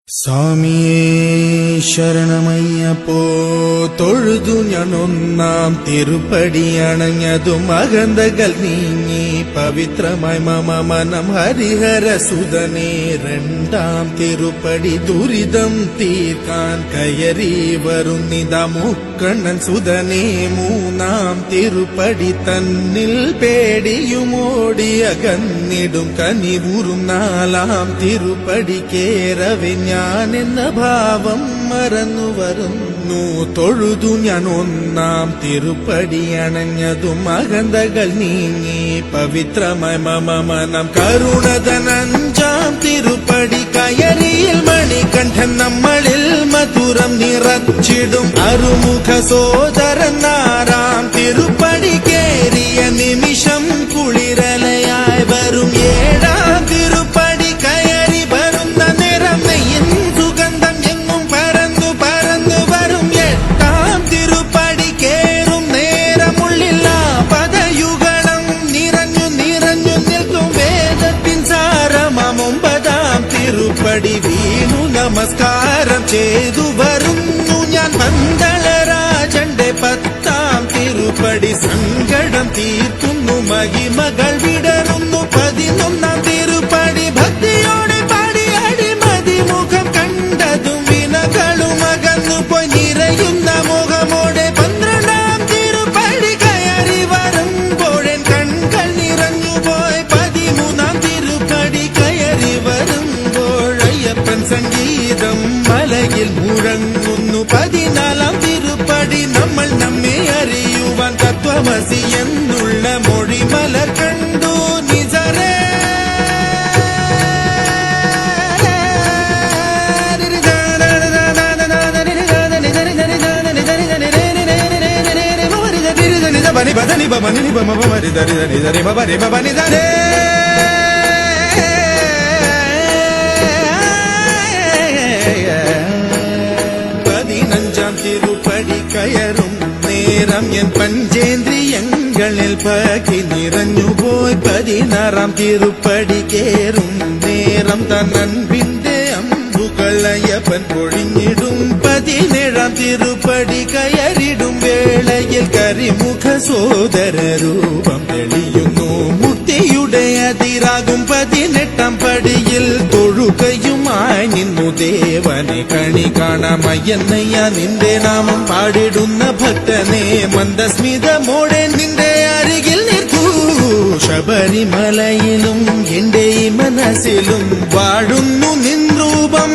സ്വാമിയേ ശരണമയ്യപ്പോ തൊഴുതു ഞാൻ ഒന്നാം തിരുപ്പടി അണഞ്ഞതും അകന്തകൾ നീങ്ങി പവിത്രമായി മമ മനം ഹരിഹര സുതനേ രണ്ടാം തിരുപ്പടി ദുരിതം തീർക്കാൻ കയറി വരുന്നിതാ മുക്കണ്ണൻ സുതനേ മൂന്നാം തിരുപ്പടി തന്നിൽ പേടിയുമോടി അകന്നിടും കനിവൂറും നാലാം തിരുപ്പടി കേറവെ ഞാൻ എന്ന ഭാവം മറന്നു വരുന്നു തൊഴുതു ഞാൻ ഒന്നാം തിരുപ്പടി അണഞ്ഞതും അകന്തകൾ നീങ്ങി പവിത്രമായി മമ മനം കരുണതൻ അഞ്ചാം തിരുപ്പടി കയറിയിൽ മണികണ്ഠൻ നമ്മളിൽ മധുരം നിറച്ചിടും അറുമുഖ സോദരൻ ആറാം തിരുപ്പടി കേറിയ നിമിഷം കുളിരലയായി വരും ഏഴാം തിരുപ്പടി കയറി വരുന്ന നിറം നെയ്യിൻ സുഗന്ധം എങ്ങും പരന്നു പരന്നു വരും എട്ടാം തിരുപ്പടി കേറും നേരമുള്ളില്ല പദയുഗളം നിറഞ്ഞു നിറഞ്ഞു നിൽക്കും വേദത്തിൻ സാരമാം ഒമ്പതാം തിരുപ്പടി വീണു നമസ്കാരം ചെയ്തു വരുന്നു ഞാൻ പന്തളരാജന്റെ പത്താം തിരുപ്പടി സങ്കടം തീർക്കുന്നു മഹിമകൾ വിടരുന്നു പതിനൊന്നാം തിരുപ്പടി ഭക്തിയോടെ പാടി അടിമതി മുഖം കണ്ടതും വിനകളും അകന്നു പോയി നിറയുന്ന മുഖമോടെ പന്ത്രണ്ടാം തിരുപ്പടി കയറി വരുമ്പോഴൻ കൺകൾ നിറഞ്ഞുപോയി പതിമൂന്നാം തിരുപ്പടി കയറി വരുമ്പോഴയ്യപ്പൻ സംഗീതം മലയിൽ മുഴങ്ങുന്നു പതിനാലാം തിരുപ്പടി നമ്മൾ നമ്മെ അറിയുവാൻ തത്വമസി എന്നുള്ള മൊഴിമലർ കണ്ടു നിജരേ ബനി ബദനി ബമനി ബമബമരി ദരി ദരി ദരി ബബരി ബബനി ദരേ പതിനഞ്ചാം തിരുപ്പടി കയറും നേരം എൻ പഞ്ചേന്ദ്രിയങ്ങളിൽ പകി നിറഞ്ഞുപോയി പതിനാറാം തിരുപ്പടി കേറും നേരം തന്നൻപിന്റെ അമ്പുകളയ്യപ്പൻ പൊഴിഞ്ഞിടും പതിനേഴാം തിരുപ്പടി കയറിടും വേളയിൽ കരിമുഖ സോദര രൂപം തെളിയുന്നു മുക്തിയുടെ അതിരാകും പതിനെട്ടാം പടിയിൽ തൊഴുകയുമായി നിന്നു ദേവനെ കണി കാണാമയ്യന്നയ്യ നിന്റെ നാമം പാടിടുന്ന ഭക്തനെ മന്ദസ്മിതമോടെ നിന്റെ അരികിൽ നിൽക്കൂ ശബരിമലയിലും എന്റെ മനസ്സിലും വാഴുന്നു നിൻ രൂപം